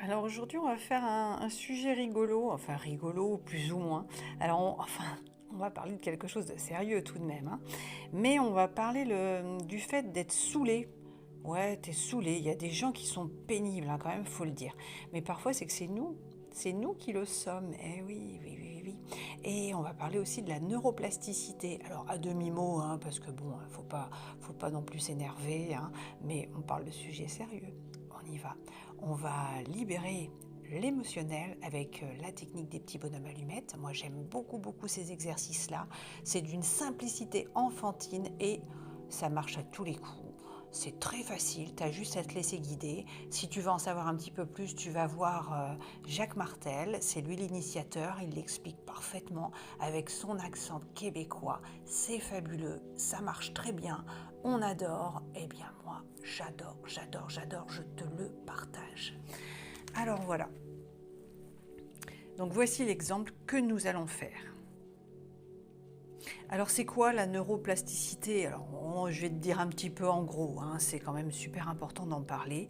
Alors aujourd'hui, on va faire un sujet rigolo, enfin rigolo plus ou moins. On va parler de quelque chose de sérieux tout de même, hein. Mais on va parler du fait d'être saoulé. Ouais, t'es saoulé. Il y a des gens qui sont pénibles, hein, quand même, faut le dire. Mais parfois, c'est nous qui le sommes. Eh oui, oui, oui, oui. Et on va parler aussi de la neuroplasticité. Alors à demi-mot, hein, parce que bon, faut pas non plus s'énerver, hein, mais on parle de sujets sérieux. On y va. On va libérer l'émotionnel avec la technique des petits bonhommes allumettes. Moi, j'aime beaucoup, beaucoup ces exercices-là. C'est d'une simplicité enfantine et ça marche à tous les coups. C'est très facile, tu as juste à te laisser guider. Si tu veux en savoir un petit peu plus, tu vas voir Jacques Martel, c'est lui l'initiateur, il l'explique parfaitement avec son accent québécois. C'est fabuleux, ça marche très bien, on adore. Eh bien moi, j'adore, j'adore, j'adore, je te le partage. Alors voilà, donc voici l'exemple que nous allons faire. Alors c'est quoi la neuroplasticité? Alors je vais te dire un petit peu en gros, hein, c'est quand même super important d'en parler.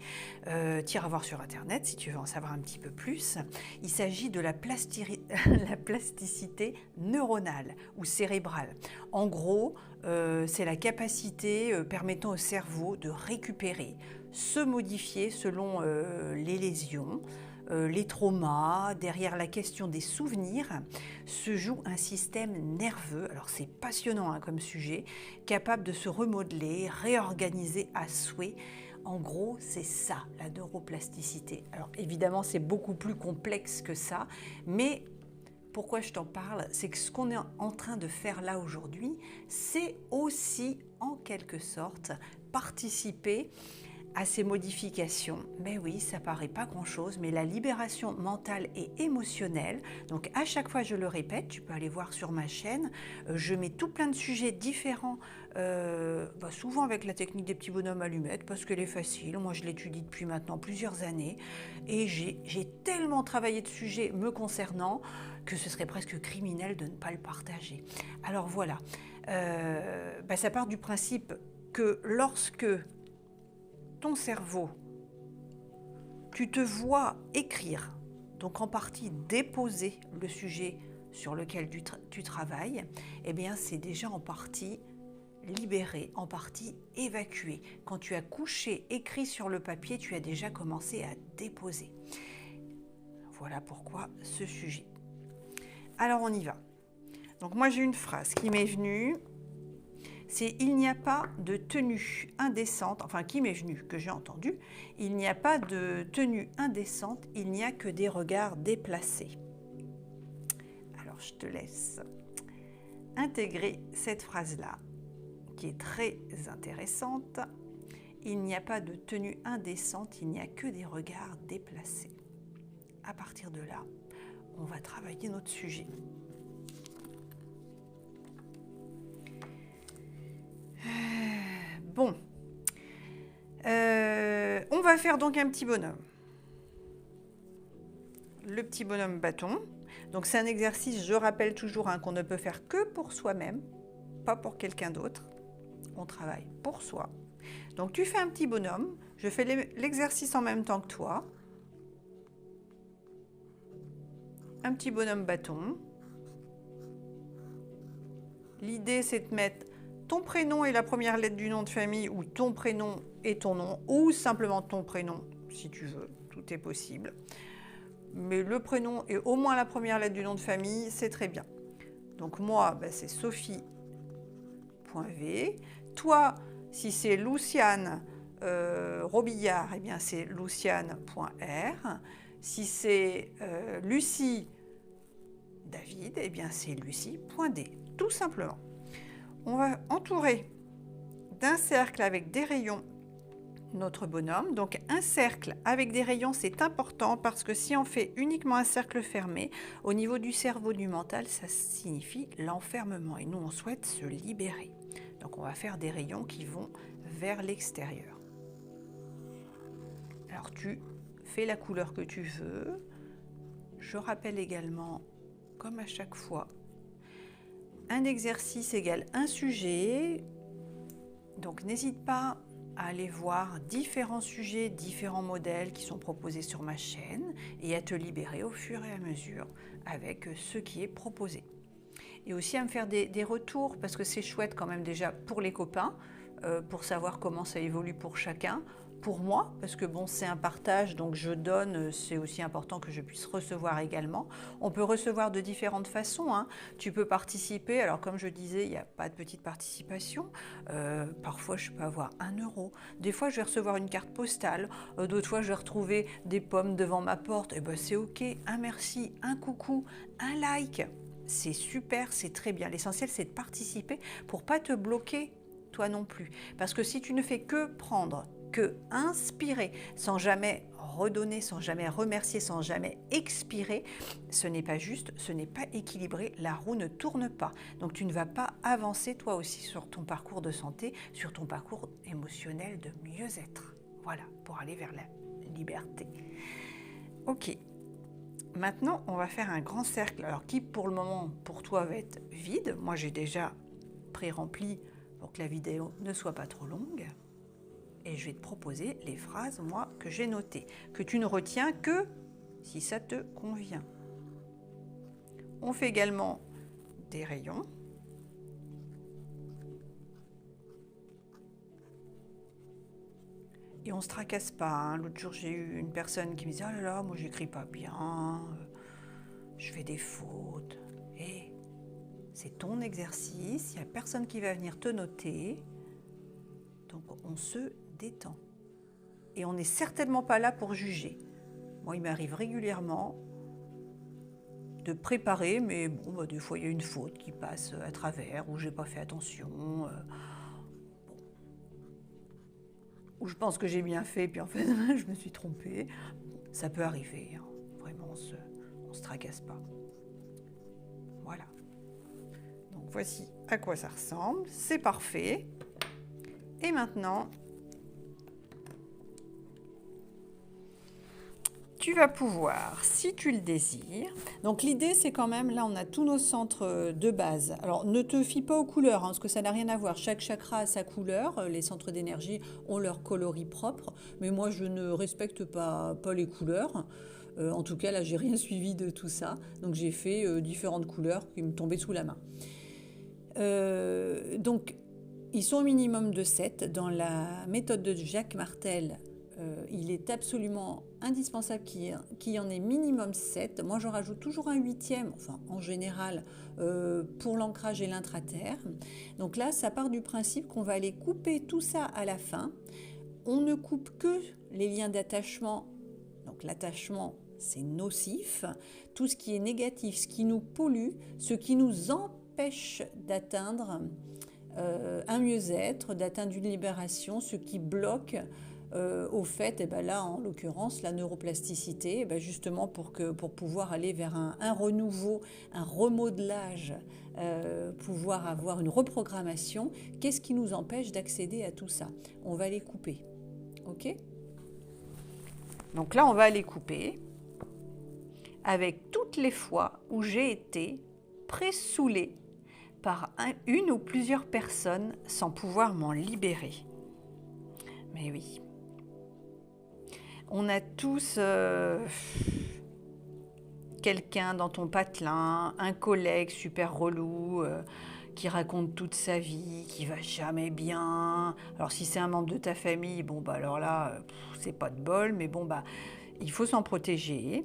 T'iras voir sur internet si tu veux en savoir un petit peu plus. Il s'agit de la plasticité neuronale ou cérébrale. En gros, c'est la capacité permettant au cerveau de récupérer, se modifier selon les lésions, les traumas. Derrière la question des souvenirs se joue un système nerveux, alors c'est passionnant, hein, comme sujet, capable de se remodeler, réorganiser à souhait. En gros, c'est ça, la neuroplasticité. Alors évidemment, c'est beaucoup plus complexe que ça, mais pourquoi je t'en parle, c'est que ce qu'on est en train de faire là aujourd'hui, c'est aussi en quelque sorte participer à ces modifications. Mais oui, ça paraît pas grand-chose, mais la libération mentale et émotionnelle, donc à chaque fois je le répète, tu peux aller voir sur ma chaîne, je mets tout plein de sujets différents, souvent avec la technique des petits bonhommes allumettes, parce qu'elle est facile, moi je l'étudie depuis maintenant plusieurs années, et j'ai tellement travaillé de sujets me concernant, que ce serait presque criminel de ne pas le partager. Alors voilà, ça part du principe que lorsque ton cerveau, tu te vois écrire, donc en partie déposer le sujet sur lequel tu travailles, eh bien c'est déjà en partie libéré, en partie évacué. Quand tu as couché, écrit sur le papier, tu as déjà commencé à déposer. Voilà pourquoi ce sujet. Alors on y va. Donc moi j'ai une phrase qui m'est venue. C'est il n'y a pas de tenue indécente, enfin qui m'est venu, que j'ai entendu, il n'y a pas de tenue indécente, il n'y a que des regards déplacés. Alors je te laisse intégrer cette phrase-là, qui est très intéressante. Il n'y a pas de tenue indécente, il n'y a que des regards déplacés. À partir de là, on va travailler notre sujet. Bon, on va faire donc un petit bonhomme. Le petit bonhomme bâton. Donc c'est un exercice, je rappelle toujours, hein, qu'on ne peut faire que pour soi-même, pas pour quelqu'un d'autre. On travaille pour soi. Donc tu fais un petit bonhomme, je fais l'exercice en même temps que toi. Un petit bonhomme bâton. L'idée c'est de mettre ton prénom et la première lettre du nom de famille, ou ton prénom et ton nom, ou simplement ton prénom si tu veux, tout est possible. Mais le prénom et au moins la première lettre du nom de famille, c'est très bien. Donc moi, c'est Sophie.v. Toi, si c'est Luciane Robillard, eh bien c'est luciane.r. Si c'est Lucie David, eh bien c'est lucie.d. Tout simplement. On va entourer d'un cercle avec des rayons notre bonhomme. Donc un cercle avec des rayons, c'est important parce que si on fait uniquement un cercle fermé, au niveau du cerveau, du mental, ça signifie l'enfermement. Et nous, on souhaite se libérer. Donc on va faire des rayons qui vont vers l'extérieur. Alors tu fais la couleur que tu veux. Je rappelle également, comme à chaque fois, un exercice égale un sujet. Donc n'hésite pas à aller voir différents sujets, différents modèles qui sont proposés sur ma chaîne et à te libérer au fur et à mesure avec ce qui est proposé. Et aussi à me faire des retours, parce que c'est chouette quand même déjà pour les copains, pour savoir comment ça évolue pour chacun. Pour moi, parce que bon, c'est un partage, donc je donne, c'est aussi important que je puisse recevoir également. On peut recevoir de différentes façons, hein. Tu peux participer, alors comme je disais, il n'y a pas de petite participation. Parfois, je peux avoir 1 euro. Des fois, je vais recevoir une carte postale. D'autres fois, je vais retrouver des pommes devant ma porte. Et ben, c'est OK. Un merci, un coucou, un like. C'est super, c'est très bien. L'essentiel, c'est de participer pour pas te bloquer, toi non plus. Parce que si tu ne fais que prendre, que inspirer, sans jamais redonner, sans jamais remercier, sans jamais expirer, ce n'est pas juste, ce n'est pas équilibré, la roue ne tourne pas. Donc tu ne vas pas avancer toi aussi sur ton parcours de santé, sur ton parcours émotionnel de mieux-être. Voilà, pour aller vers la liberté. Ok. Maintenant, on va faire un grand cercle, alors qui pour le moment, pour toi, va être vide. Moi, j'ai déjà pré-rempli pour que la vidéo ne soit pas trop longue. Et je vais te proposer les phrases, moi, que j'ai notées, que tu ne retiens que si ça te convient. On fait également des rayons. Et on ne se tracasse pas. Hein. L'autre jour, j'ai eu une personne qui me disait « Oh là là, moi, j'écris pas bien, je fais des fautes. » Et c'est ton exercice, il n'y a personne qui va venir te noter. Donc, on se détend. Et on n'est certainement pas là pour juger. Moi, il m'arrive régulièrement de préparer, mais bon, bah, des fois, il y a une faute qui passe à travers, ou je n'ai pas fait attention. Ou je pense que j'ai bien fait, puis en fait, je me suis trompée. Ça peut arriver, hein. Vraiment, on ne se tracasse pas. Voilà. Donc, voici à quoi ça ressemble. C'est parfait. Et maintenant, tu vas pouvoir, si tu le désires, donc l'idée c'est quand même, là on a tous nos centres de base. Alors ne te fie pas aux couleurs, hein, parce que ça n'a rien à voir. Chaque chakra a sa couleur, les centres d'énergie ont leur coloris propre, mais moi je ne respecte pas les couleurs. En tout cas là j'ai rien suivi de tout ça, donc j'ai fait différentes couleurs qui me tombaient sous la main. Donc ils sont au minimum de 7 dans la méthode de Jacques Martel. Il est absolument indispensable qu'il y en ait minimum 7. Moi, j'en rajoute toujours un 8e, enfin en général, pour l'ancrage et l'intraterre. Donc là, ça part du principe qu'on va aller couper tout ça à la fin. On ne coupe que les liens d'attachement. Donc l'attachement, c'est nocif. Tout ce qui est négatif, ce qui nous pollue, ce qui nous empêche d'atteindre un mieux-être, d'atteindre une libération, ce qui bloque au fait, et ben là en l'occurrence la neuroplasticité, et ben justement pour pouvoir aller vers un renouveau, un remodelage, pouvoir avoir une reprogrammation, qu'est-ce qui nous empêche d'accéder à tout ça? On va les couper, ok? Donc là on va les couper avec toutes les fois où j'ai été pré-soulée par une ou plusieurs personnes sans pouvoir m'en libérer. Mais oui. On a tous quelqu'un dans ton patelin, un collègue super relou qui raconte toute sa vie, qui va jamais bien. Alors si c'est un membre de ta famille, bon bah alors là, c'est pas de bol, mais bon bah il faut s'en protéger.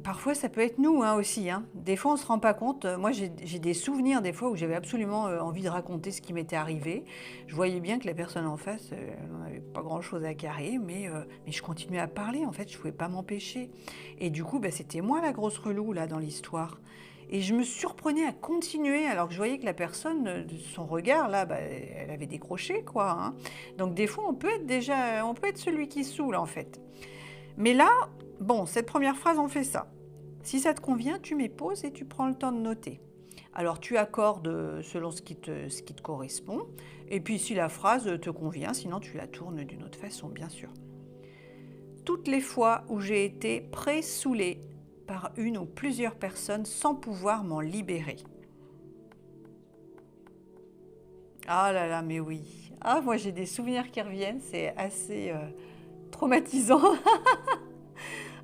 Parfois, ça peut être nous aussi. Hein. Des fois, on ne se rend pas compte. Moi, j'ai des souvenirs des fois où j'avais absolument envie de raconter ce qui m'était arrivé. Je voyais bien que la personne en face, elle n'en avait pas grand-chose à carrer, mais je continuais à parler. En fait, je ne pouvais pas m'empêcher. Et du coup, c'était moi la grosse relou là, dans l'histoire. Et je me surprenais à continuer alors que je voyais que la personne, son regard, là, elle avait décroché, quoi. Hein. Donc, des fois, on peut être celui qui saoule, en fait. Mais là, bon, cette première phrase, on fait ça. Si ça te convient, tu mets pause et tu prends le temps de noter. Alors, tu accordes selon ce qui te correspond. Et puis, si la phrase te convient, sinon tu la tournes d'une autre façon, bien sûr. Toutes les fois où j'ai été pré-soulée par une ou plusieurs personnes sans pouvoir m'en libérer. Ah là là, mais oui. Ah, moi j'ai des souvenirs qui reviennent, c'est assez traumatisant.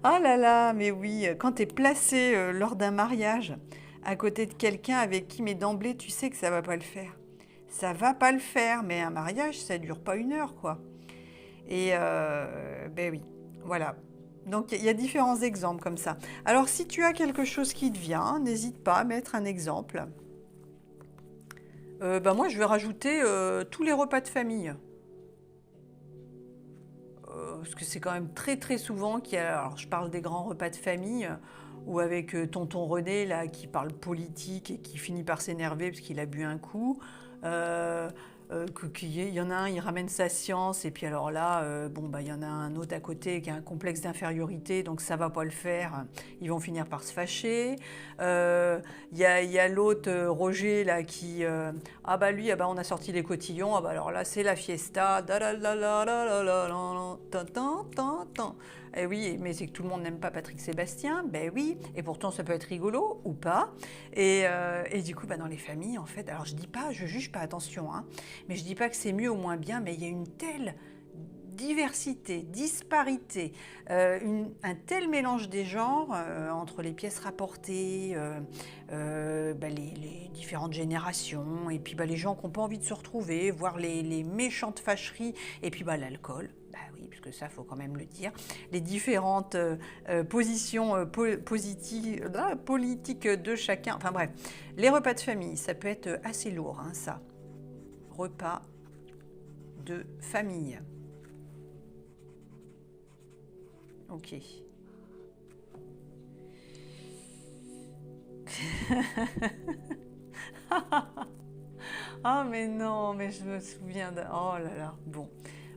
Ah là là, mais oui, quand tu es placé lors d'un mariage à côté de quelqu'un avec qui, mais d'emblée, tu sais que ça va pas le faire. Ça va pas le faire, mais un mariage, ça dure pas une heure, quoi. Et ben oui, voilà. Donc il y a différents exemples comme ça. Alors si tu as quelque chose qui te vient, n'hésite pas à mettre un exemple. Ben moi, je vais rajouter tous les repas de famille. Parce que c'est quand même très très souvent qu'il y a, alors je parle des grands repas de famille, ou avec tonton René là qui parle politique et qui finit par s'énerver parce qu'il a bu un coup. Euh, qu'il y en a un, il ramène sa science, et puis alors là, bon, bah, il y en a un autre à côté qui a un complexe d'infériorité, donc ça va pas le faire, ils vont finir par se fâcher. Il y a l'autre, Roger, là, qui, ah bah lui, ah bah on a sorti les cotillons, ah bah alors là, c'est la fiesta, da la la la la la la la, tan tan tan tan. Eh oui, mais c'est que tout le monde n'aime pas Patrick Sébastien, ben oui, et pourtant ça peut être rigolo ou pas. Et du coup, bah, dans les familles, en fait, alors je dis pas, je juge pas, attention, hein, mais je dis pas que c'est mieux ou moins bien, mais il y a une telle diversité, disparité, un tel mélange des genres entre les pièces rapportées, bah, les différentes générations, et puis bah, les gens qui n'ont pas envie de se retrouver, voire les méchantes fâcheries, et puis bah, l'alcool. Bah oui, puisque ça, faut quand même le dire. Les différentes positions positives, politiques de chacun. Enfin bref, les repas de famille, ça peut être assez lourd, hein, ça. Repas de famille. Ok. Ah mais non, mais je me souviens de... Oh là là, bon.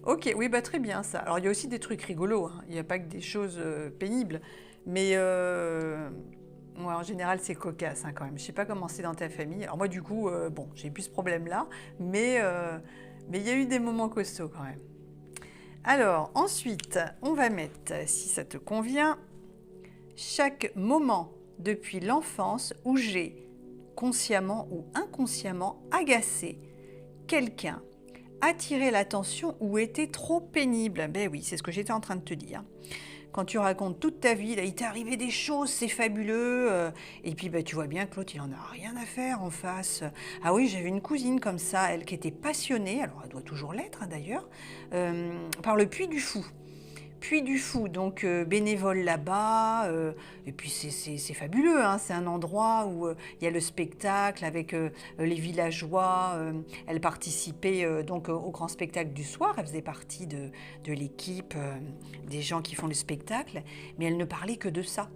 Ok, oui, bah très bien ça. Alors il y a aussi des trucs rigolos, hein. Il n'y a pas que des choses pénibles, mais ouais, en général c'est cocasse hein, quand même. Je sais pas comment c'est dans ta famille. Alors moi du coup, bon, j'ai plus ce problème-là, mais il y a eu des moments costauds quand même. Alors ensuite, on va mettre, si ça te convient, chaque moment depuis l'enfance où j'ai consciemment ou inconsciemment agacé quelqu'un, attiré l'attention ou été trop pénible. Ben oui, c'est ce que j'étais en train de te dire. Quand tu racontes toute ta vie, là, il t'est arrivé des choses, c'est fabuleux, et puis ben, tu vois bien que l'autre, il en a rien à faire en face. Ah oui, j'avais une cousine comme ça, elle qui était passionnée, alors elle doit toujours l'être hein, d'ailleurs, par le Puy du Fou. Puy du Fou, donc bénévole là-bas, et puis c'est fabuleux, hein, c'est un endroit où il y a le spectacle avec les villageois, elle participait donc au grand spectacle du soir, elle faisait partie de l'équipe des gens qui font le spectacle, mais elle ne parlait que de ça.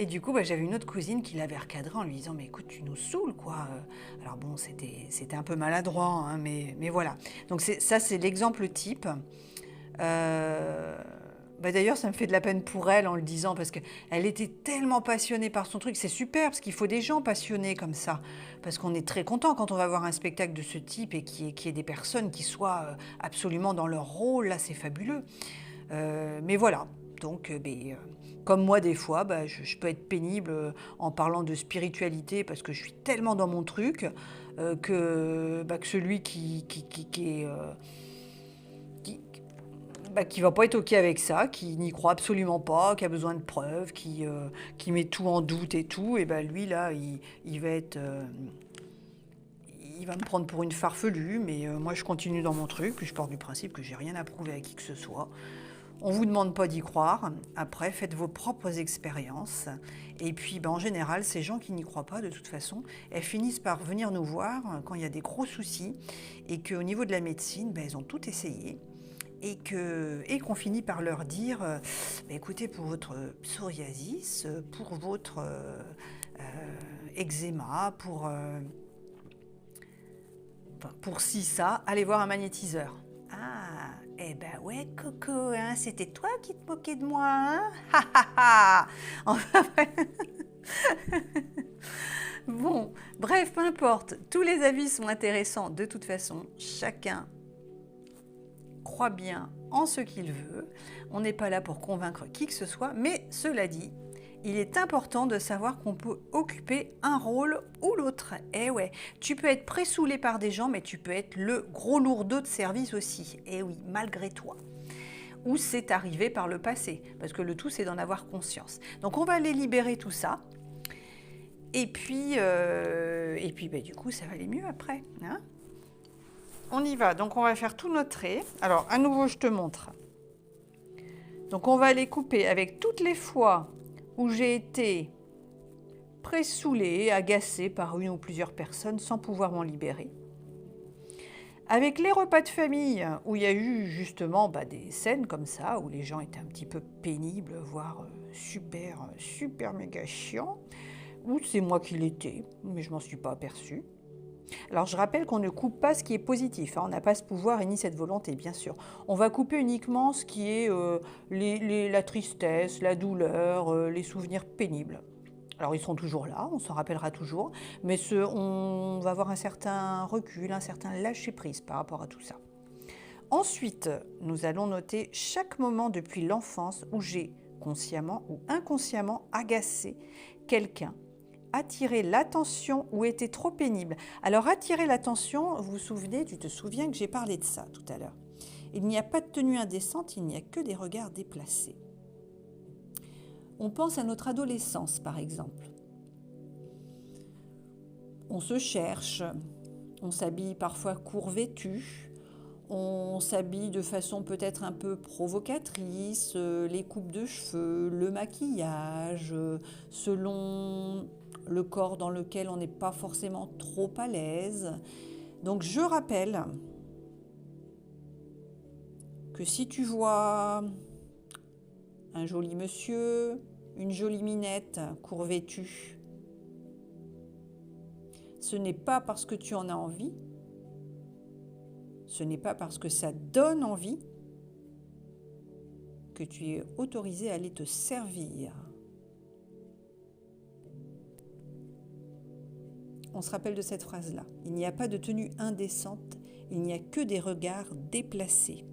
Et du coup, bah, j'avais une autre cousine qui l'avait recadré en lui disant « Mais écoute, tu nous saoules, quoi !» Alors bon, c'était un peu maladroit, hein, mais voilà. Donc ça, c'est l'exemple type. Bah d'ailleurs, ça me fait de la peine pour elle en le disant, parce qu'elle était tellement passionnée par son truc. C'est super, parce qu'il faut des gens passionnés comme ça. Parce qu'on est très content quand on va voir un spectacle de ce type et qu'il y ait des personnes qui soient absolument dans leur rôle. Là, c'est fabuleux. Mais voilà. Donc, comme moi, des fois, bah, je peux être pénible en parlant de spiritualité parce que je suis tellement dans mon truc que celui qui est... qui va pas être OK avec ça, qui n'y croit absolument pas, qui a besoin de preuves, qui met tout en doute et tout, et ben lui, là, il va être... il va me prendre pour une farfelue, mais moi, je continue dans mon truc, puis je pars du principe que j'ai rien à prouver à qui que ce soit. On ne vous demande pas d'y croire. Après, faites vos propres expériences. Et puis, en général, ces gens qui n'y croient pas, de toute façon, elles finissent par venir nous voir quand il y a des gros soucis et qu'au niveau de la médecine, elles ont tout essayé. Et qu'on finit par leur dire écoutez, pour votre psoriasis, pour votre eczéma, pour ci, ça, allez voir un magnétiseur. Ah, eh ben ouais, Coco, hein, c'était toi qui te moquais de moi, hein? Ha ha ha! Enfin, bon, bref, peu importe, tous les avis sont intéressants de toute façon, chacun croit bien en ce qu'il veut, on n'est pas là pour convaincre qui que ce soit, mais cela dit, Il est important de savoir qu'on peut occuper un rôle ou l'autre. Eh ouais, tu peux être pressoulé par des gens, mais tu peux être le gros lourdeau de service aussi. Eh oui, malgré toi. Ou c'est arrivé par le passé, parce que le tout, c'est d'en avoir conscience. Donc on va aller libérer tout ça. Et puis bah, du coup, ça va aller mieux après. Hein, on y va. Donc on va faire tout notre trait. Alors, à nouveau, je te montre. Donc on va aller couper avec toutes les fois où j'ai été pressoulée, agacée par une ou plusieurs personnes sans pouvoir m'en libérer. Avec les repas de famille où il y a eu justement des scènes comme ça, où les gens étaient un petit peu pénibles, voire super méga chiants, ou c'est moi qui l'étais, mais je m'en suis pas aperçue. Alors je rappelle qu'on ne coupe pas ce qui est positif, hein. On n'a pas ce pouvoir et ni cette volonté, bien sûr. On va couper uniquement ce qui est la tristesse, la douleur, les souvenirs pénibles. Alors ils seront toujours là, on s'en rappellera toujours, mais on va avoir un certain recul, un certain lâcher-prise par rapport à tout ça. Ensuite, nous allons noter chaque moment depuis l'enfance où j'ai consciemment ou inconsciemment agacé quelqu'un, attirer l'attention ou été trop pénible. Alors attirer l'attention, vous vous souvenez, tu te souviens que j'ai parlé de ça tout à l'heure. Il n'y a pas de tenue indécente, il n'y a que des regards déplacés. On pense à notre adolescence par exemple. On se cherche, on s'habille parfois court vêtu, on s'habille de façon peut-être un peu provocatrice, les coupes de cheveux, le maquillage, selon le corps dans lequel on n'est pas forcément trop à l'aise. Donc je rappelle que si tu vois un joli monsieur, une jolie minette court vêtue, ce n'est pas parce que tu en as envie, ce n'est pas parce que ça donne envie que tu es autorisé à aller te servir. On se rappelle de cette phrase-là. Il n'y a pas de tenue indécente, il n'y a que des regards déplacés.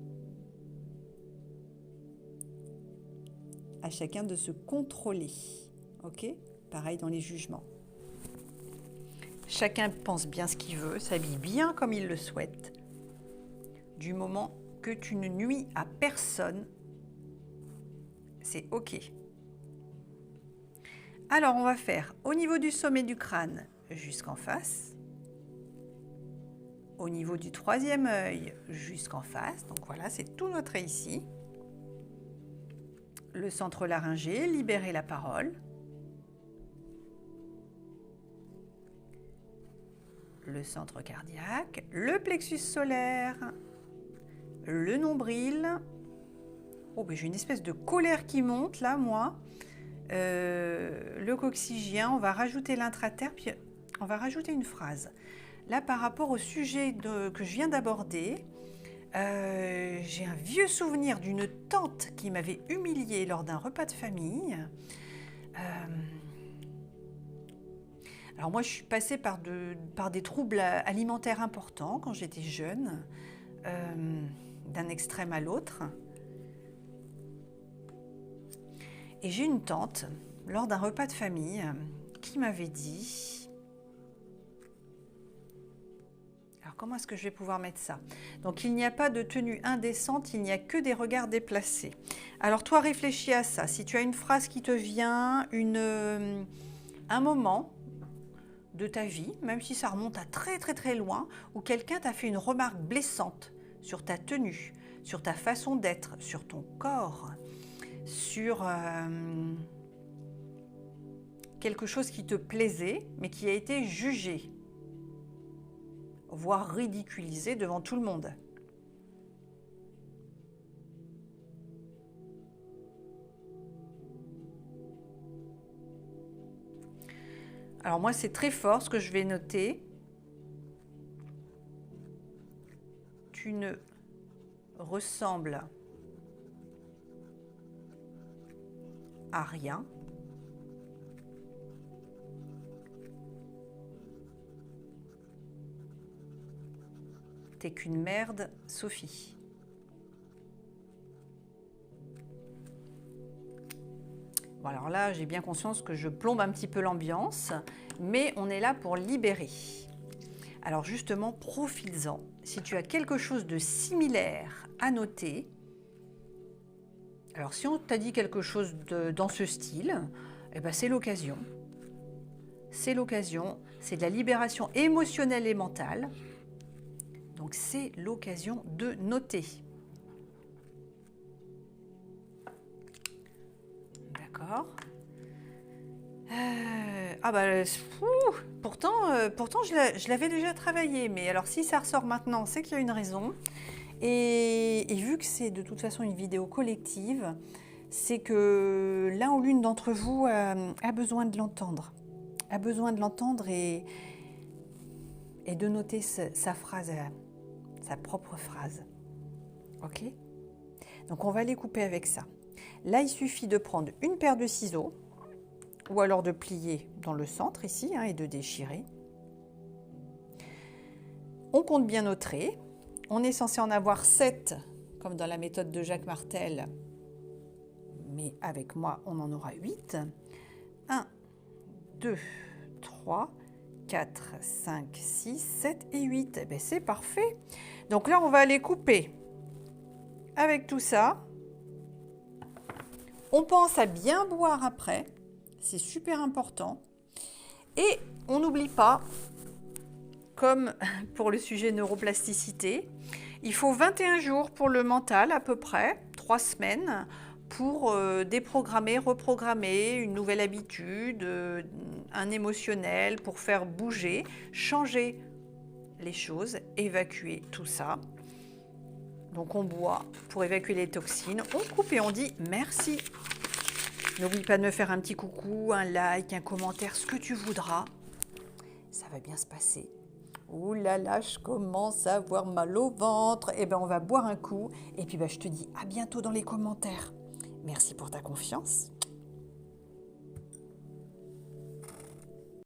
À chacun de se contrôler. Ok ? Pareil dans les jugements. Chacun pense bien ce qu'il veut, s'habille bien comme il le souhaite. Du moment que tu ne nuis à personne, c'est ok. Alors on va faire au niveau du sommet du crâne jusqu'en face, au niveau du troisième œil jusqu'en face, donc voilà, c'est tout notre œil ici. Le centre laryngé, libérer la parole. Le centre cardiaque, le plexus solaire, le nombril. Oh, ben j'ai une espèce de colère qui monte là, moi. Le coccygien, on va rajouter l'intraterre, puis on va rajouter une phrase. Là, par rapport au sujet que je viens d'aborder, j'ai un vieux souvenir d'une tante qui m'avait humiliée lors d'un repas de famille. Alors moi, je suis passée par des troubles alimentaires importants quand j'étais jeune, d'un extrême à l'autre. Et j'ai une tante, lors d'un repas de famille, qui m'avait dit... Alors comment est-ce que je vais pouvoir mettre ça? Donc il n'y a pas de tenue indécente, il n'y a que des regards déplacés. Alors toi, réfléchis à ça. Si tu as une phrase qui te vient, un moment de ta vie, même si ça remonte à très loin, où quelqu'un t'a fait une remarque blessante sur ta tenue, sur ta façon d'être, sur ton corps, sur quelque chose qui te plaisait, mais qui a été jugé, voire ridiculisé devant tout le monde. Alors moi, c'est très fort ce que je vais noter. Tu ne ressembles à rien. T'es qu'une merde, Sophie. Bon, alors là, j'ai bien conscience que je plombe un petit peu l'ambiance, mais on est là pour libérer. Alors justement, profites-en. Si tu as quelque chose de similaire à noter, alors si on t'a dit quelque chose dans ce style, eh ben c'est l'occasion. C'est l'occasion, c'est de la libération émotionnelle et mentale. Donc c'est l'occasion de noter. D'accord. Pourtant je l'avais déjà travaillé, mais alors si ça ressort maintenant, c'est qu'il y a une raison. Et vu que c'est de toute façon une vidéo collective, c'est que l'un ou l'une d'entre vous a besoin de l'entendre. A besoin de l'entendre et de noter sa phrase, sa propre phrase. Ok? Donc on va les couper avec ça. Là, il suffit de prendre une paire de ciseaux, ou alors de plier dans le centre ici et de déchirer. On compte bien nos traits. On est censé en avoir 7, comme dans la méthode de Jacques Martel, mais avec moi, on en aura 8. 1, 2, 3, 4, 5, 6, 7 et 8. Eh bien, c'est parfait. Donc là, on va aller couper avec tout ça. On pense à bien boire après. C'est super important. Et on n'oublie pas, comme pour le sujet neuroplasticité, il faut 21 jours pour le mental à peu près, 3 semaines, pour déprogrammer, reprogrammer une nouvelle habitude, un émotionnel, pour faire bouger, changer les choses, évacuer tout ça. Donc on boit pour évacuer les toxines, on coupe et on dit merci. N'oublie pas de me faire un petit coucou, un like, un commentaire, ce que tu voudras. Ça va bien se passer. Ouh là là, je commence à avoir mal au ventre. Eh bien, on va boire un coup. Et puis, je te dis à bientôt dans les commentaires. Merci pour ta confiance.